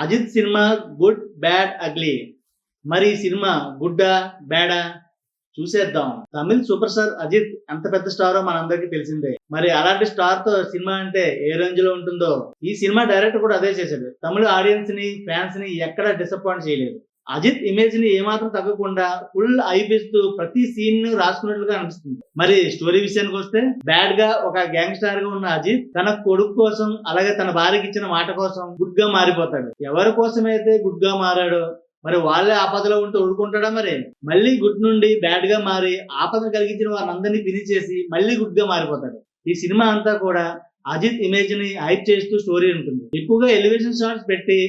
Ajit cinema Good Bad Ugly. మరి ఈ cinema గుడ్డా బ్యాడా చూసేద్దాం. తమిళ్ సూపర్ స్టార్ అజిత్ ఎంత పెద్ద స్టారో మనందరికీ తెలిసిందే. మరి అలాంటి స్టార్ తో సినిమా అంటే ఏ రేంజ్ లో ఉంటుందో. ఈ సినిమా డైరెక్టర్ కూడా అదే చేశాడు. తమిళ ఆడియన్స్ ని ఫ్యాన్స్ ని ఎక్కడా డిసప్పాయింట్ చేయలేదు. అజిత్ ఇమేజ్ ని ఏమాత్రం తగ్గకుండా ఫుల్ అయిపిస్తూ ప్రతి సీన్ ను రాసుకున్నట్లుగా అనిపిస్తుంది. మరి స్టోరీ విషయానికి వస్తే బ్యాడ్ గా ఒక గ్యాంగ్స్టర్ గా ఉన్న అజిత్ తన కొడుకు కోసం అలాగే తన భార్యకి ఇచ్చిన మాట కోసం గుడ్ గా మారిపోతాడు. ఎవరి కోసమైతే గుడ్ గా మారాడో మరి వాళ్ళే ఆపదలో ఉంటూ ఊరుకుంటాడా? మరి మళ్ళీ గుడ్ నుండి బ్యాడ్ గా మారి ఆపద కలిగించిన వారందరినీ ఫినిష్ చేసి మళ్ళీ గుడ్ గా మారిపోతాడు. ఈ సినిమా అంతా కూడా అజిత్ ఇమేజ్ ని హైప్ చేస్తూ స్టోరీ ఉంటుంది. ఎక్కువగా ఎలివేషన్ షాట్స్ పెట్టి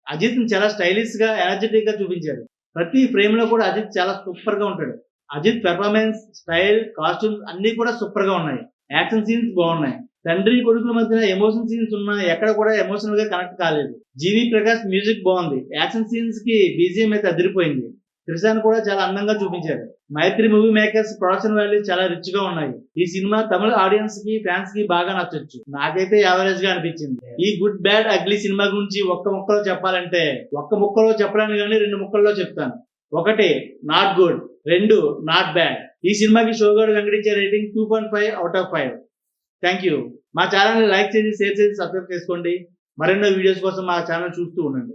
అజిత్ ని చాలా స్టైలిష్ గా ఎనర్జెటిక్ గా చూపించాడు. ప్రతి ఫ్రేమ్ లో కూడా అజిత్ చాలా సూపర్ గా ఉంటాడు. అజిత్ పెర్ఫార్మెన్స్, స్టైల్, కాస్ట్యూమ్స్ అన్ని కూడా సూపర్ గా ఉన్నాయి. యాక్షన్ సీన్స్ బాగున్నాయి. తండ్రి కొడుకుల మధ్య ఎమోషన్ సీన్స్ ఉన్నా ఎక్కడ కూడా ఎమోషనల్ గా కనెక్ట్ కాలేదు. జీవి ప్రకాష్ మ్యూజిక్ బాగుంది. యాక్షన్ సీన్స్ కి బీజిఎం అయితే అదిరిపోయింది. త్రిషాన్ కూడా చాలా అందంగా చూపించారు. మైత్రి మూవీ మేకర్స్ ప్రొడక్షన్ వాల్యూ చాలా రిచ్ గా ఉన్నాయి. ఈ సినిమా తమిళ ఆడియన్స్ కి ఫ్యాన్స్ కి బాగా నచ్చొచ్చు. నాకైతే యావరేజ్ గా అనిపించింది. ఈ గుడ్ బ్యాడ్ అగ్లీ సినిమా గురించి ఒక్క ముక్కలో చెప్పాలంటే ఒక్క ముక్కలో చెప్పడానికి కానీ 2 ముక్కల్లో చెప్తాను. 1 నాట్ గుడ్, 2 నాట్ బ్యాడ్. ఈ సినిమాకి షోగాడు వెంకటిచ్చే రేటింగ్ 2.5/5. Thank you. మా ఛానల్ ని లైక్ చేసి, షేర్ చేసి, సబ్స్క్రైబ్ చేసుకోండి. మరెన్నో వీడియోస్ కోసం మా ఛానల్ చూస్తూ ఉండండి.